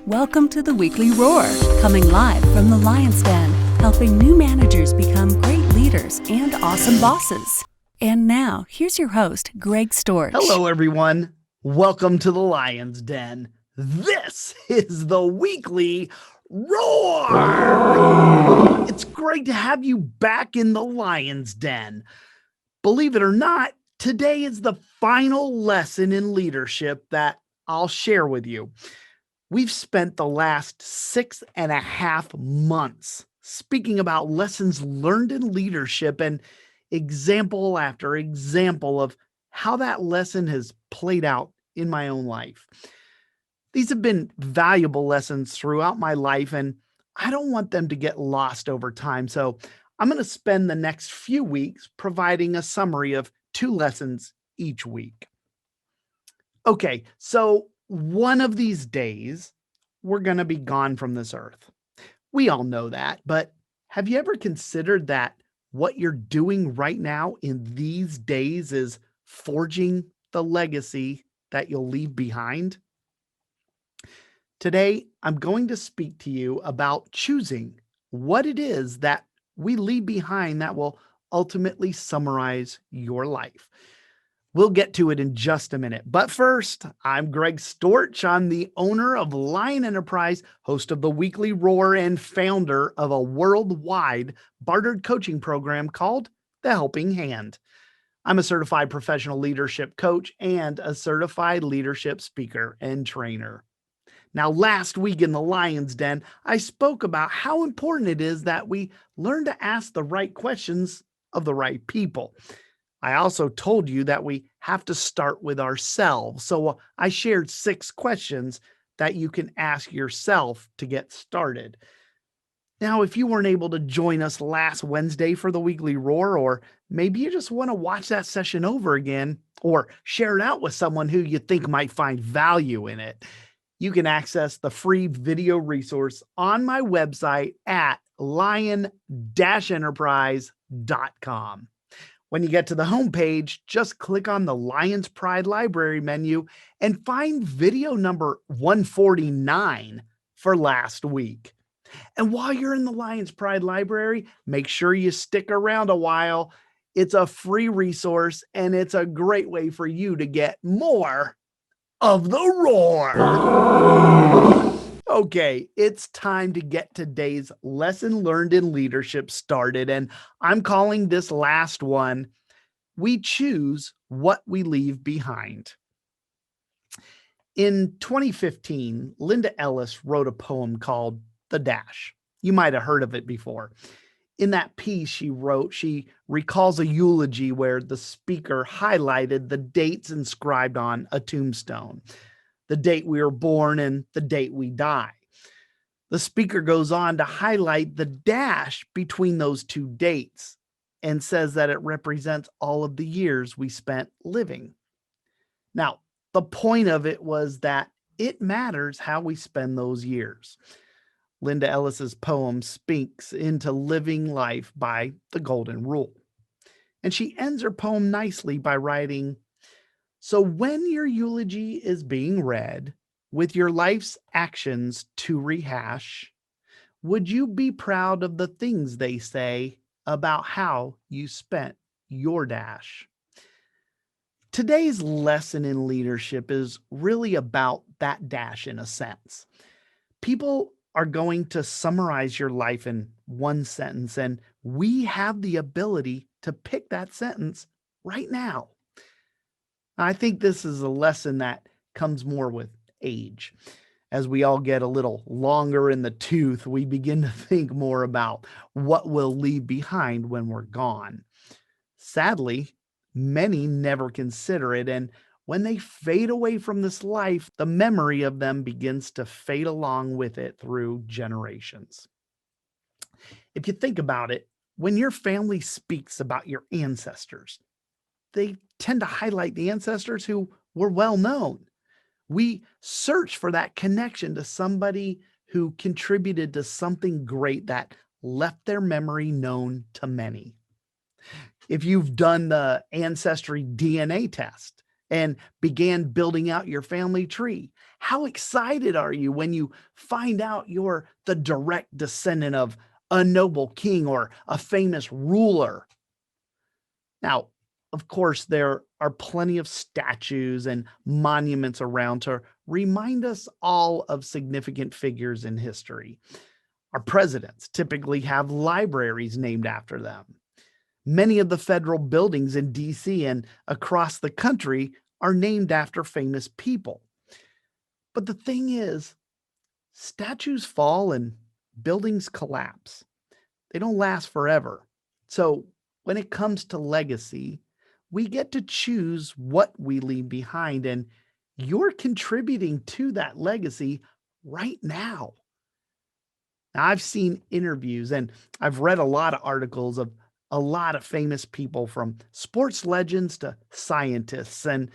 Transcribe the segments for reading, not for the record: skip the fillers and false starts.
Welcome to the Weekly Roar, coming live from the Lion's Den, helping new managers become great leaders and awesome bosses. And now, here's your host, Greg Storch. Hello, everyone. Welcome to the Lion's Den. This is the Weekly Roar. It's great to have you back in the Lion's Den. Believe it or not, today is the final lesson in leadership that I'll share with you. We've spent the last 6.5 months speaking about lessons learned in leadership and example after example of how that lesson has played out in my own life. These have been valuable lessons throughout my life, and I don't want them to get lost over time. So I'm going to spend the next few weeks providing a summary of 2 lessons each week. Okay, so one of these days, we're going to be gone from this earth. We all know that, but have you ever considered that what you're doing right now in these days is forging the legacy that you'll leave behind? Today, I'm going to speak to you about choosing what it is that we leave behind that will ultimately summarize your life. We'll get to it in just a minute. But first, I'm Greg Storch. I'm the owner of Lion Enterprise, host of the Weekly Roar, and founder of a worldwide bartered coaching program called The Helping Hand. I'm a certified professional leadership coach and a certified leadership speaker and trainer. Now, last week in the Lion's Den, I spoke about how important it is that we learn to ask the right questions of the right people. I also told you that we have to start with ourselves. So I shared 6 questions that you can ask yourself to get started. Now, if you weren't able to join us last Wednesday for the Weekly Roar, or maybe you just want to watch that session over again, or share it out with someone who you think might find value in it, you can access the free video resource on my website at lion-enterprise.com. When you get to the homepage, just click on the Lion's Pride Library menu and find video number 149 for last week. And while you're in the Lion's Pride Library, make sure you stick around a while. It's a free resource, and it's a great way for you to get more of the roar. Okay, it's time to get today's lesson learned in leadership started, and I'm calling this last one, We Choose What We Leave Behind. In 2015, Linda Ellis wrote a poem called The Dash. You might have heard of it before. In that piece she wrote, she recalls a eulogy where the speaker highlighted the dates inscribed on a tombstone. The date we were born and the date we die. The speaker goes on to highlight the dash between those 2 dates and says that it represents all of the years we spent living. Now, the point of it was that it matters how we spend those years. Linda Ellis's poem speaks into living life by the golden rule. And she ends her poem nicely by writing, "So when your eulogy is being read, with your life's actions to rehash, would you be proud of the things they say about how you spent your dash?" Today's lesson in leadership is really about that dash in a sense. People are going to summarize your life in one sentence, and we have the ability to pick that sentence right now. I think this is a lesson that comes more with age. As we all get a little longer in the tooth, we begin to think more about what we'll leave behind when we're gone. Sadly, many never consider it, and when they fade away from this life, the memory of them begins to fade along with it through generations. If you think about it, when your family speaks about your ancestors, they tend to highlight the ancestors who were well known. We search for that connection to somebody who contributed to something great that left their memory known to many. If you've done the Ancestry DNA test and began building out your family tree, How excited are you when you find out you're the direct descendant of a noble king or a famous ruler? Now, of course, there are plenty of statues and monuments around to remind us all of significant figures in history. Our presidents typically have libraries named after them. Many of the federal buildings in DC and across the country are named after famous people. But the thing is, statues fall and buildings collapse. They don't last forever. So, when it comes to legacy, we get to choose what we leave behind, and you're contributing to that legacy right now. Now, I've seen interviews and I've read a lot of articles of a lot of famous people from sports legends to scientists. And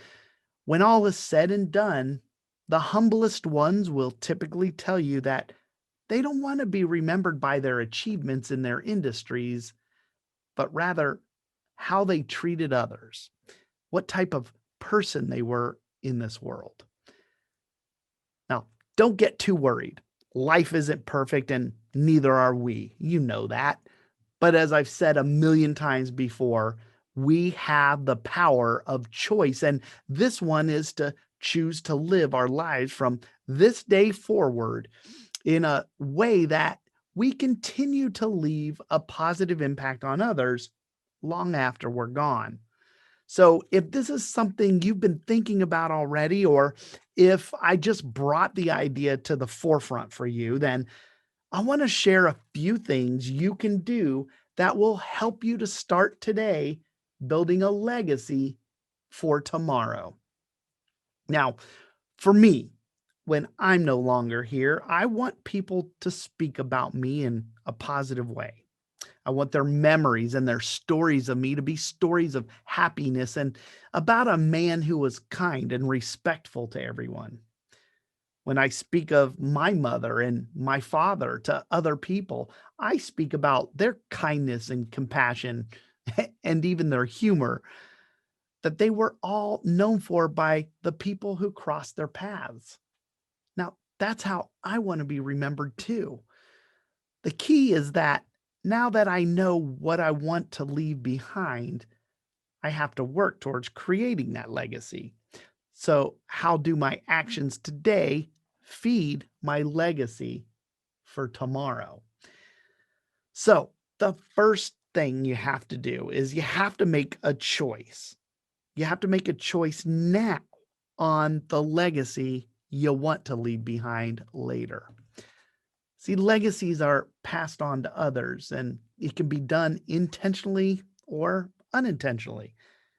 when all is said and done, the humblest ones will typically tell you that they don't want to be remembered by their achievements in their industries, but rather how they treated others, what type of person they were in this world. Now, don't get too worried. Life isn't perfect and neither are we. You know that. But as I've said a million times before, we have the power of choice. And this one is to choose to live our lives from this day forward in a way that we continue to leave a positive impact on others long after we're gone. So, if this is something you've been thinking about already, or if I just brought the idea to the forefront for you, then I want to share a few things you can do that will help you to start today building a legacy for tomorrow. Now, for me, when I'm no longer here, I want people to speak about me in a positive way. I want their memories and their stories of me to be stories of happiness and about a man who was kind and respectful to everyone. When I speak of my mother and my father to other people, I speak about their kindness and compassion and even their humor that they were all known for by the people who crossed their paths. Now, that's how I want to be remembered too. The key is that now that I know what I want to leave behind, I have to work towards creating that legacy. So, how do my actions today feed my legacy for tomorrow? So, the first thing you have to do is you have to make a choice. You have to make a choice now on the legacy you want to leave behind later. See, legacies are passed on to others, and it can be done intentionally or unintentionally.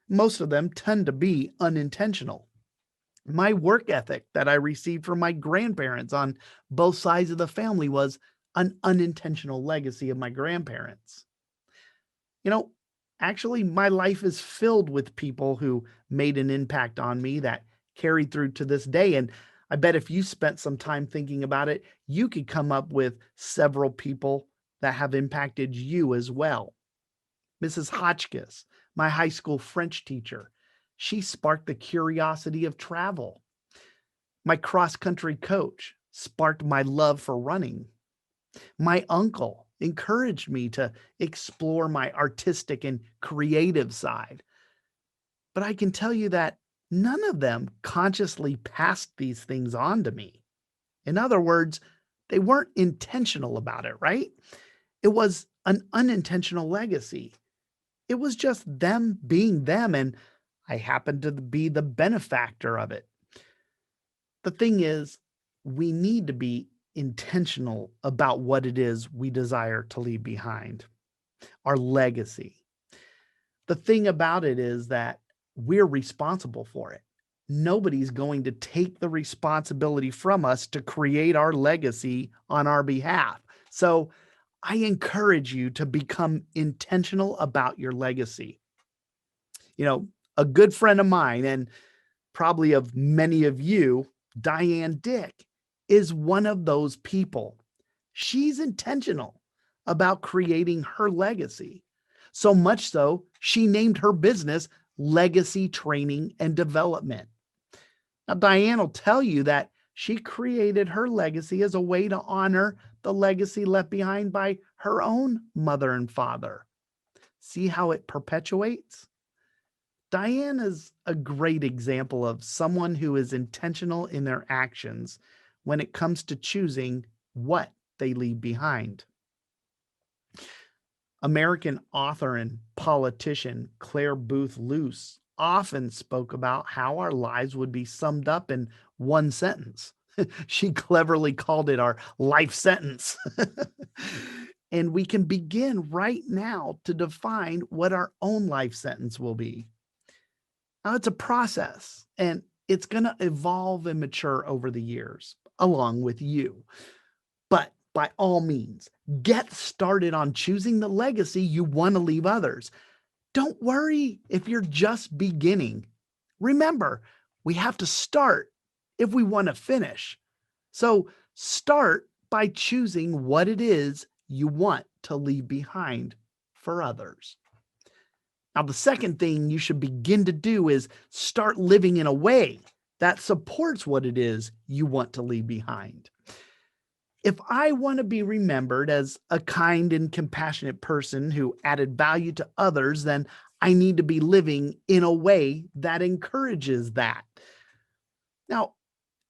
Most of them tend to be unintentional. My work ethic that I received from my grandparents on both sides of the family was an unintentional legacy of my grandparents. You know, actually, my life is filled with people who made an impact on me that carried through to this day. And I bet if you spent some time thinking about it, you could come up with several people that have impacted you as well. Mrs. Hotchkiss, my high school French teacher, she sparked the curiosity of travel. My cross country coach sparked my love for running. My uncle encouraged me to explore my artistic and creative side. But I can tell you that none of them consciously passed these things on to me. In other words, they weren't intentional about it, right? It was an unintentional legacy. It was just them being them, and I happened to be the benefactor of it. The thing is, we need to be intentional about what it is we desire to leave behind, our legacy. The thing about it is that we're responsible for it. Nobody's going to take the responsibility from us to create our legacy on our behalf. So I encourage you to become intentional about your legacy. You know, a good friend of mine, and probably of many of you, Diane Dick, is one of those people. She's intentional about creating her legacy. So much so, she named her business Legacy Training and Development. Now, Diane will tell you that She created her legacy as a way to honor the legacy left behind by her own mother and father. See how it perpetuates? Diane is a great example of someone who is intentional in their actions when it comes to choosing what they leave behind. American author and politician Claire Booth Luce often spoke about how our lives would be summed up in one sentence. She cleverly called it our life sentence. And we can begin right now to define what our own life sentence will be. Now, it's a process and it's going to evolve and mature over the years along with you. But by all means, get started on choosing the legacy you want to leave others. Don't worry if you're just beginning. Remember, we have to start if we want to finish. So start by choosing what it is you want to leave behind for others. Now, the second thing you should begin to do is start living in a way that supports what it is you want to leave behind. If I want to be remembered as a kind and compassionate person who added value to others, then I need to be living in a way that encourages that. Now,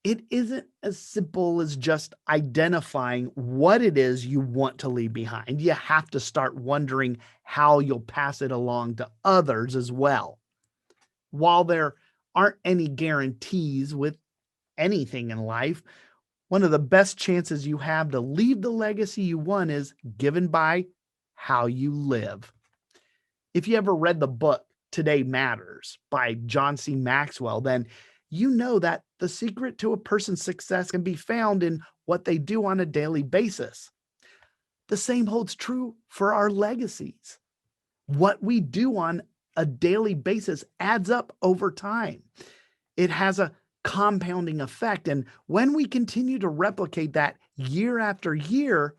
it isn't as simple as just identifying what it is you want to leave behind. You have to start wondering how you'll pass it along to others as well. While there aren't any guarantees with anything in life, one of the best chances you have to leave the legacy you want is given by how you live. If you ever read the book Today Matters by John C. Maxwell, then you know that the secret to a person's success can be found in what they do on a daily basis. The same holds true for our legacies. What we do on a daily basis adds up over time. It has a compounding effect. And when we continue to replicate that year after year,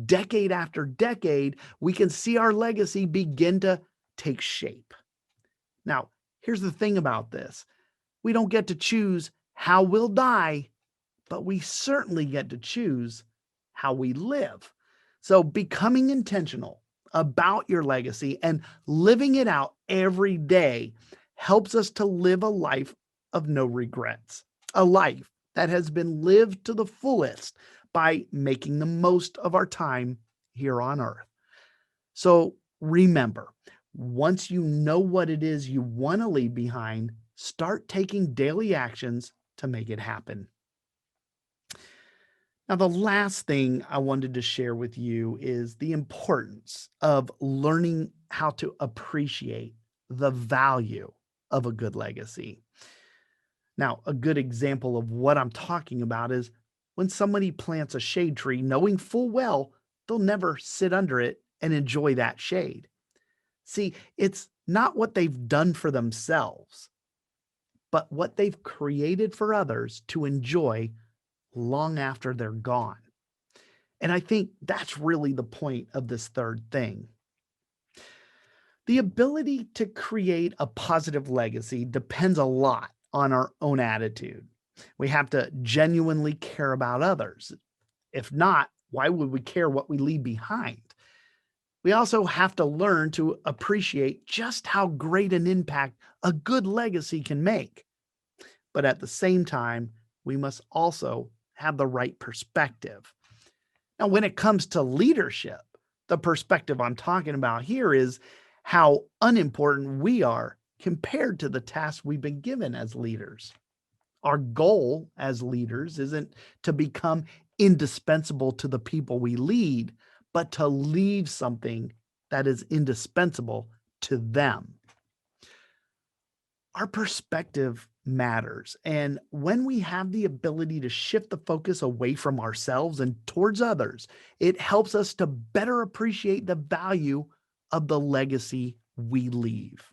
decade after decade, we can see our legacy begin to take shape. Now, here's the thing about this. We don't get to choose how we'll die, but we certainly get to choose how we live. So becoming intentional about your legacy and living it out every day helps us to live a life of no regrets, a life that has been lived to the fullest by making the most of our time here on earth. So remember, once you know what it is you want to leave behind, start taking daily actions to make it happen. Now, the last thing I wanted to share with you is the importance of learning how to appreciate the value of a good legacy. Now, a good example of what I'm talking about is when somebody plants a shade tree, knowing full well they'll never sit under it and enjoy that shade. See, it's not what they've done for themselves, but what they've created for others to enjoy long after they're gone. And I think that's really the point of this third thing. The ability to create a positive legacy depends a lot on our own attitude. We have to genuinely care about others. If not, why would we care what we leave behind? We also have to learn to appreciate just how great an impact a good legacy can make. But at the same time, we must also have the right perspective. Now, when it comes to leadership, the perspective I'm talking about here is how unimportant we are compared to the tasks we've been given as leaders. Our goal as leaders isn't to become indispensable to the people we lead, but to leave something that is indispensable to them. Our perspective matters. And when we have the ability to shift the focus away from ourselves and towards others, it helps us to better appreciate the value of the legacy we leave.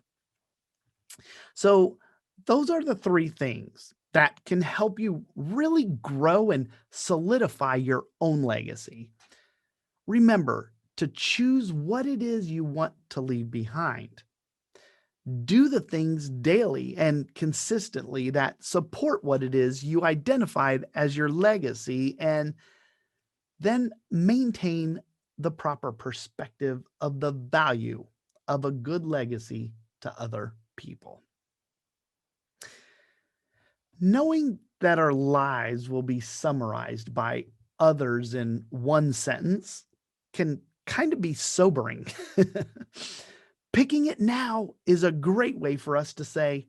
So those are the three things that can help you really grow and solidify your own legacy. Remember to choose what it is you want to leave behind. Do the things daily and consistently that support what it is you identified as your legacy, and then maintain the proper perspective of the value of a good legacy to other people. Knowing that our lives will be summarized by others in one sentence can kind of be sobering. Picking it now is a great way for us to say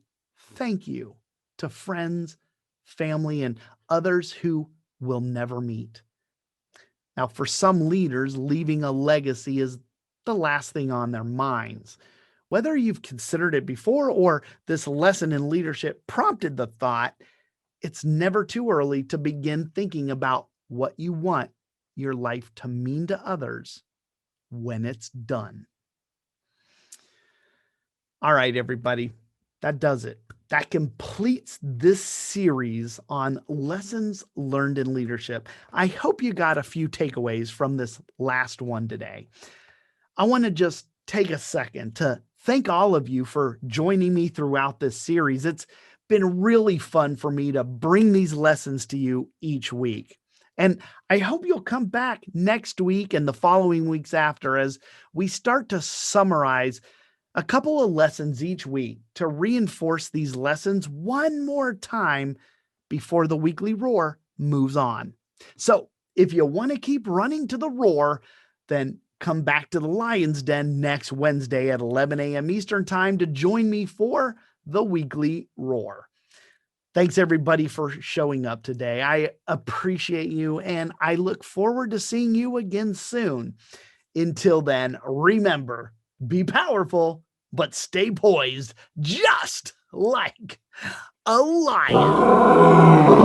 thank you to friends, family, and others who we'll never meet. Now, for some leaders, leaving a legacy is the last thing on their minds. Whether you've considered it before or this lesson in leadership prompted the thought, it's never too early to begin thinking about what you want your life to mean to others when it's done. All right, everybody, that does it. That completes this series on lessons learned in leadership. I hope you got a few takeaways from this last one today. I want to just take a second to thank all of you for joining me throughout this series. It's been really fun for me to bring these lessons to you each week. And I hope you'll come back next week and the following weeks after as we start to summarize a couple of lessons each week to reinforce these lessons one more time before the weekly roar moves on. So if you want to keep running to the roar, then come back to the Lion's Den next Wednesday at 11 a.m. Eastern Time to join me for the weekly roar. Thanks everybody for showing up today. I appreciate you and I look forward to seeing you again soon. Until then, remember, be powerful, but stay poised just like a lion.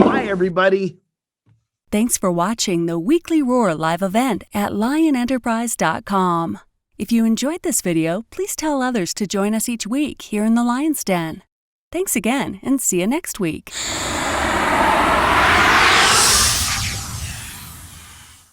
Bye, everybody. Thanks for watching the Weekly Roar live event at lionenterprise.com. If you enjoyed this video, please tell others to join us each week here in the Lion's Den. Thanks again, and see you next week.